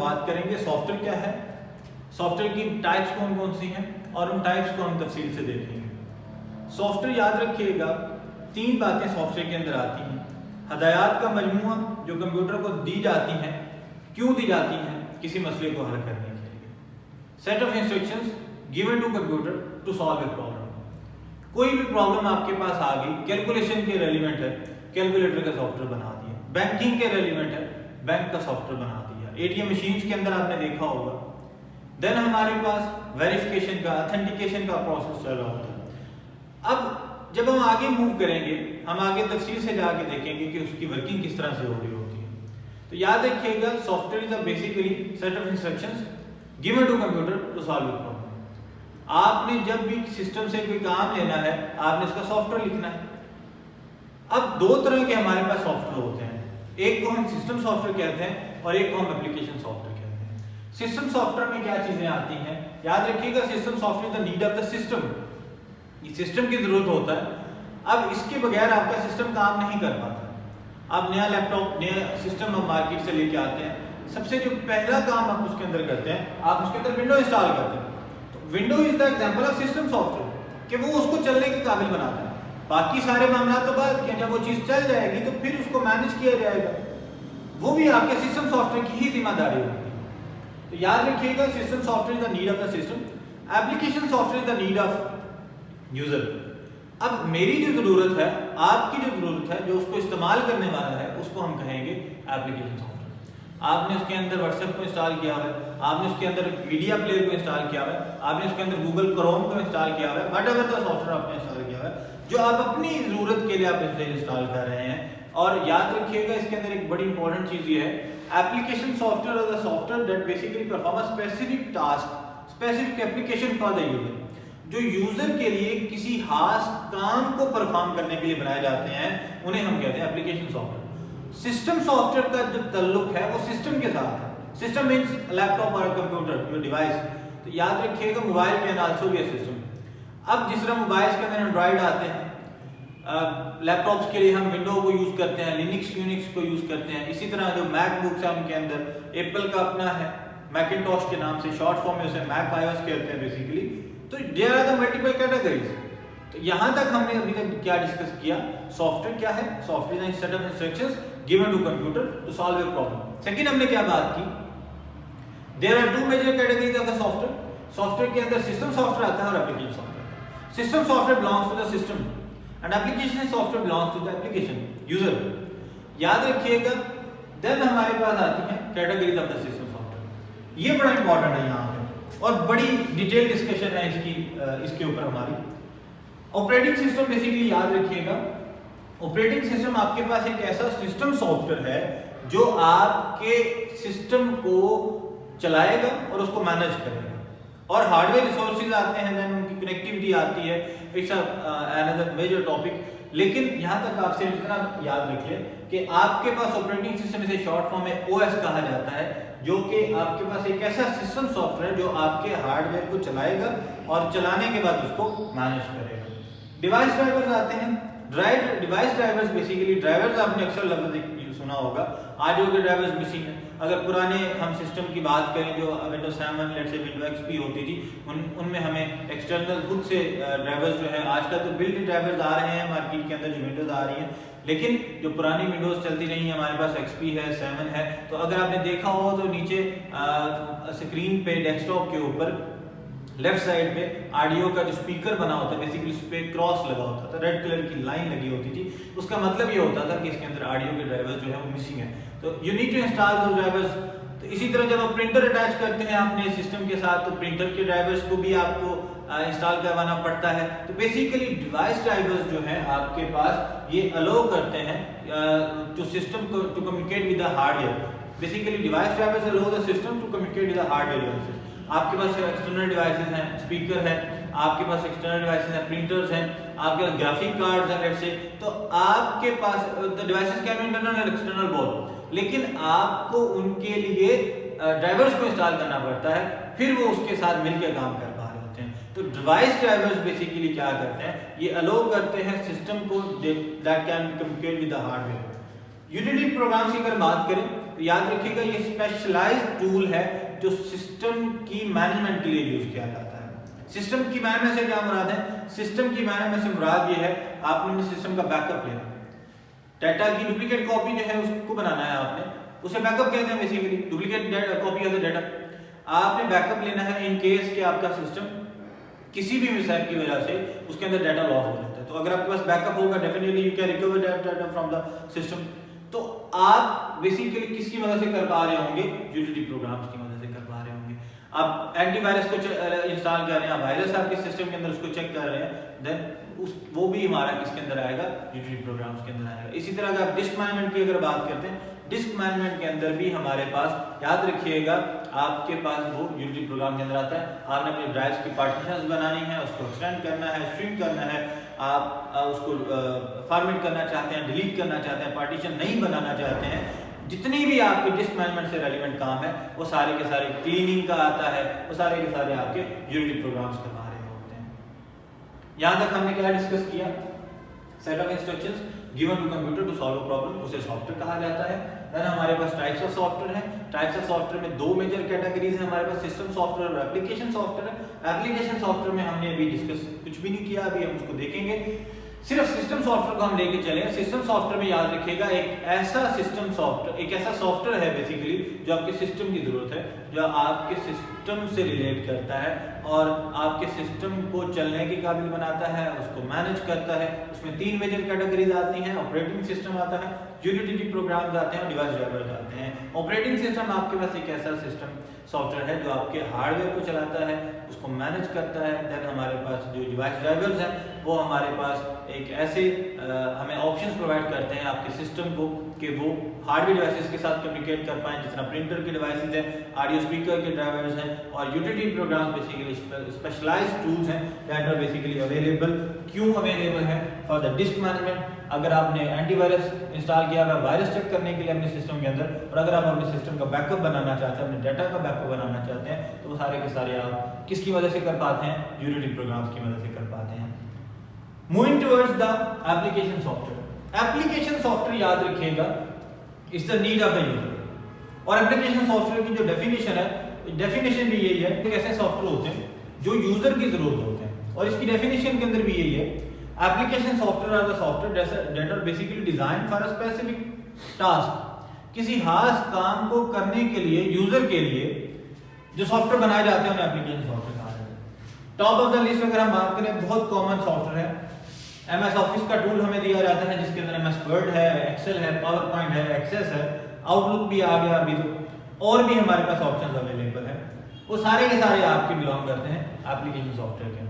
बात करेंगे सॉफ्टवेयर क्या है, सॉफ्टवेयर की टाइप्स कौन कौन सी हैं और उन टाइप्स को हम तफसील से देखेंगे। सॉफ्टवेयर याद रखिएगा 3 बातें सॉफ्टवेयर के अंदर आती हैं। हदायत का मजमूआ जो कंप्यूटर को दी जाती हैं, क्यों दी जाती हैं, किसी मसले को हल करने के लिए। Set of instructions given to computer to solve a problem. कोई भी प्रॉब्लम आपके पास आ गई, कैलकुलेशन के रेलिवेंट है, कैलकुलेटर का सॉफ्टवेयर बना दिया। बैंकिंग के रेलिवेंट है, बैंक का सॉफ्टवेयर बना दिया। एटीएम मशीन्स के अंदर आपने देखा होगा। देन हमारे पास वेरिफिकेशन का, ऑथेंटिकेशन का प्रोसेस चल रहा होता है। अब जब हम आगे मूव करेंगे, हम आगे तफसील से जाके देखेंगे कि उसकी वर्किंग किस तरह से हो रही होती है। तो याद रखिएगा software is basically set of instructions given to computer to solve a problem. आपने जब भी सिस्टम से कोई काम लेना है, आपने इसका सॉफ्टवेयर लिखना है। अब 2 तरह के हमारे पास सॉफ्टवेयर होते हैं, एक को हम सिस्टम सॉफ्टवेयर कहते हैं और एक को हम एप्लीकेशन सॉफ्टवेयर कहते हैं। सिस्टम सॉफ्टवेयर में क्या चीजें आती हैं, याद रखिएगा system software the need of the system, ये सिस्टम की जरूरत होता है। अब इसके बगैर आपका सिस्टम काम नहीं कर पाता। आप नया लैपटॉप, नया सिस्टम आप मार्केट से लेके आते हैं, सबसे जो पहला काम आप उसके अंदर करते हैं, आप उसके अंदर विंडो इंस्टॉल करते हैं। तो window is the example of system software कि वो उसको चलने के काबिल बनाता है। बाकी सारे मामला तो बाद के, जब वो चीज चल जाएगी तो फिर उसको मैनेज किया जाएगा, वो भी आपके सिस्टम सॉफ्टवेयर की ही जिम्मेदारी होगी। तो याद रखिएगा system software is the need of the system, application software is the need of user. अब मेरी जो जरूरत है, आपकी जो जरूरत है, जो उसको इस्तेमाल करने वाला है, उसको हम कहेंगे एप्लीकेशन सॉफ्टवेयर। आपने उसके अंदर व्हाट्सएप को इंस्टॉल किया हुआ है, आपने उसके अंदर मीडिया प्लेयर को इंस्टॉल किया हुआ है, आपने उसके अंदर गूगल क्रोम को इंस्टॉल किया हुआ है, व्हाटएवर द सॉफ्टवेयर आपने इंस्टॉल किया हुआ है, जो आप अपनी जरूरत के लिए आप इसे इंस्टॉल कर रहे हैं। और याद रखिएगा इसके अंदर एक बड़ी इंपॉर्टेंट चीज ये है, application software is the software that basically perform a specific task, specific application for the user. जो यूजर के लिए किसी खास काम को परफॉर्म करने के लिए बनाए जाते हैं, उन्हें हम कहते हैं एप्लीकेशन सॉफ्टवेयर। सिस्टम सॉफ्टवेयर का जो ताल्लुक है वो सिस्टम के साथ है। सिस्टम मींस लैपटॉप और कंप्यूटर, योर डिवाइस। तो याद रखिएगा mobile can also be a system. अब जिस तरह मोबाइल्स के अंदर एंड्रॉइड आते हैं, लैपटॉप्स के लिए हम विंडो को यूज करते हैं, लिनक्स यूनिक्स को यूज करते हैं। इसी तरह जो मैकबुक्स है उनके अंदर एप्पल का अपना है, मैकिंटॉश के नाम से, शॉर्ट फॉर्म में उसे मैक आईओएस कहते हैं बेसिकली। तो there are the multiple categories. तो यहां तक हमने अभी तक क्या डिस्कस किया, सॉफ्टवेयर क्या है, software is set of instructions given to computer to solve a problem. Second हमने क्या बात की, there are 2 major categories of the software. Software के अंदर सिस्टम सॉफ्टवेयर आता है और application software. System software belongs to the system and application software belongs to the application user. याद रखिएगा। देन हमारे पास आती है categories of the system software. ये बड़ा इंपॉर्टेंट है यहाँ पे और बड़ी डिटेल डिस्कशन है इसके ऊपर हमारी। ऑपरेटिंग सिस्टम बेसिकली याद रखिएगा, ऑपरेटिंग सिस्टम आपके पास एक ऐसा सिस्टम सॉफ्टवेयर है जो आपके सिस्टम को चलाएगा और उसको मैनेज करेगा। और हार्डवेयर रिसोर्सेज आते हैं, देन उनकी कनेक्टिविटी आती है, इट्स अनदर मेजर टॉपिक। लेकिन यहाँ तक आप सिर्फ इतना याद रखिए कि आपके पास ऑपरेटिंग सिस्टम इसे शॉर्ट फॉर्म में ओएस कहा जाता है, जो कि आपके पास एक ऐसा सिस्टम सॉफ्टवेयर जो आपके हार्डवेयर को चलाएगा और चलाने के बाद उसको मैनेज करेगा। डिवाइस ड्राइवर्स आते हैं। डिवाइस ड्राइवर्स बेसिकली, ड्राइवर्स आपने अक्सर लफ्ज सुना होगा, ऑडियो के ड्राइवर्स मिसिंग है। अगर पुराने हम सिस्टम की बात करें जो Windows 7 let's say window XP होती थी, उनमें हमें एक्सटर्नल खुद से ड्राइवर्स जो है, आजकल तो बिल्ट ड्राइवर्स आ रहे हैं मार्केट के अंदर जो विंडोज आ रही हैं, लेकिन जो पुरानी विंडोज चलती रही है, हमारे पास एक्सपी है, 7 है। तो अगर आपने देखा हो तो नीचे स्क्रीन पे डेस्कटॉप के ऊपर लेफ्ट साइड पे ऑडियो का जो स्पीकर बना होता है, बेसिकली उस पे क्रॉस लगा होता था, रेड कलर की लाइन लगी होती थी। उसका मतलब ये होता था कि इसके अंदर ऑडियो के ड्राइवर्स जो है वो मिसिंग है, तो you need to install those drivers. तो इसी तरह जब आप प्रिंटर अटैच करते हैं अपने सिस्टम के साथ, तो प्रिंटर के ड्राइवर्स को भी आपको इंस्टॉल करवाना पड़ता है। तो बेसिकली डिवाइस ड्राइवर्स जो हैं आपके पास, ये अलाउ करते हैं to system to communicate with the hardware. Basically device drivers allow the system to communicate with the hardware devices. आपके पास एक्सटर्नल डिवाइसेस हैं, स्पीकर है, आपके पास एक्सटर्नल डिवाइसेस हैं, प्रिंटर्स हैं, आपके पास ग्राफिक कार्ड्स हैं लेट्स से। तो आपके पास the devices can be internal and external both, लेकिन आपको उनके लिए ड्राइवर्स को इंस्टॉल करना पड़ता है, फिर वो उसके साथ मिलकर काम कर पा रहे होते हैं। तो डिवाइस ड्राइवर्स बेसिकली क्या करते हैं, ये अलाउ करते हैं सिस्टम को that can communicate with the hardware. Utility programmes की अगर बात करें तो याद रखिएगा ये स्पेशलाइज्ड टूल है जो सिस्टम की मैनेजमेंट के लिए यूज किया जाता है। सिस्टम की मैनेजमेंट से क्या मुराद है? सिस्टम की मैनेजमेंट से मुराद ये है आपने सिस्टम का बैकअप लेना, डाटा की डुप्लीकेट कॉपी जो है उसको बनाना है, आपने उसे बैकअप कहते हैं basically, duplicate copy of the data. आपने बैकअप लेना है इन केस कि आपका सिस्टम किसी भी मिसहैप की वजह से उसके अंदर डाटा लॉस हो जाता है। तो अगर आपके पास बैकअप होगा definitely you can recover data from the system. तो आप बेसिकली किसकी मदद से कर पा रहे होंगे? यूटिलिटी प्रोग्राम्स की मदद से कर पा रहे होंगे। आप एंटीवायरस को इंस्टॉल कर रहे हैं, वायरस आपके सिस्टम के अंदर उसको चेक कर रहे हैं, देन वो भी हमारा किसके अंदर आएगा? यूटिलिटी प्रोग्राम्स के अंदर आएगा। इसी तरह अगर आप डिस्क मैनेजमेंट की अगर बात करते हैं, डिस्क मैनेजमेंट के अंदर भी हमारे पास याद रखिएगा आपके पास वो यूटिलिटी प्रोग्राम के अंदर आता है। आपने अपनी ड्राइव्स की पार्टीशंस बनानी है, उसको एक्सटेंड करना है, स्ट्रिंग करना है, आप उसको फॉर्मेट करना चाहते हैं, डिलीट करना चाहते हैं, पार्टीशन नहीं बनाना चाहते हैं, जितनी भी आपके डिस्क मैनेजमेंट से रेलिवेंट काम है वो सारे के सारे क्लीनिंग का आता है, वो सारे के सारे आपके यूटिलिटी प्रोग्राम्स के बारे में होते हैं। यहां तक हमने क्या डिस्कस किया? Set of instructions given to computer to solve a problem, उसे सॉफ्टवेयर कहा जाता है। देन हमारे पास टाइप्स ऑफ सॉफ्टवेयर है। टाइप्स ऑफ सॉफ्टवेयर में दो मेजर कैटेगरीज है हमारे पास, सिस्टम सॉफ्टवेयर और एप्लीकेशन सॉफ्टवेयर है। एप्लीकेशन सॉफ्टवेयर में हमने अभी डिस्कस कुछ भी नहीं किया, अभी हम उसको देखेंगे। सिर्फ सिस्टम सॉफ्टवेयर को हम लेके चले। सिस्टम सॉफ्टवेयर में याद रखिएगा एक ऐसा सिस्टम सॉफ्टवेयर, एक ऐसा सॉफ्टवेयर है बेसिकली जो आपके सिस्टम की जरूरत है, जो आपके सिस्टम से रिलेट करता है और आपके सिस्टम को चलने के काबिल बनाता है, उसको मैनेज करता है। उसमें तीन मेजर कैटेगरीज आती हैं। ऑपरेटिंग सिस्टम आता है, यूटिलिटी प्रोग्राम्स आते हैं और डिवाइस ड्राइवर्स आते हैं। ऑपरेटिंग सिस्टम आपके पास एक ऐसा सिस्टम सॉफ्टवेयर है जो आपके हार्डवेयर को चलाता है, उसको मैनेज करता है। देन हमारे पास जो डिवाइस ड्राइवर्स हैं वो हमारे पास एक ऐसे हमें ऑप्शंस प्रोवाइड करते हैं आपके सिस्टम को कि वो हार्डवेयर डिवाइसेस के साथ कम्युनिकेट कर पाएं, जिस तरह प्रिंटर के डिवाइसेस हैं, ऑडियो स्पीकर के ड्राइवर्स हैं। और utility programs basically specialised tools हैं दैट आर बेसिकली अवेलेबल। क्यों अवेलेबल है? For the disk management. अगर आपने एंटीवायरस इंस्टॉल किया हुआ वायरस चेक करने के लिए अपने सिस्टम के अंदर, और अगर आप अपने सिस्टम का बैकअप बनाना चाहते हैं, अपने डाटा का बैकअप बनाना चाहते हैं, तो वो सारे के सारे आप किसकी मदद से कर पाते हैं? यूटिलिटी प्रोग्राम्स की मदद से कर पाते हैं। Moving towards the application software. Application software याद रखिएगा is the need of the user. और एप्लीकेशन सॉफ्टवेयर की जो डेफिनेशन है, डेफिनेशन भी यही है कि ऐसे सॉफ्टवेयर होते हैं जो यूजर की जरूरत होते हैं, और इसकी डेफिनेशन के अंदर भी यही है। Application software are the software that are basically designed for a specific task. किसी खास काम को करने के लिए यूजर के लिए जो सॉफ्टवेयर बनाए जाते हैं उन्हें एप्लीकेशन सॉफ्टवेयर कहा जाता है। टॉप ऑफ द लिस्ट अगर हम बात करें, बहुत कॉमन सॉफ्टवेयर है MS ऑफिस का टूल हमें दिया जाता है जिसके अंदर MS वर्ड है, एक्सेल है, पावर पॉइंट है, एक्सेस है, आउटलुक भी आ गया अभी तो, और भी हमारे पास ऑप्शंस अवेलेबल है। वो सारे के सारे आपके बिलोंग करते हैं एप्लीकेशन सॉफ्टवेयर के।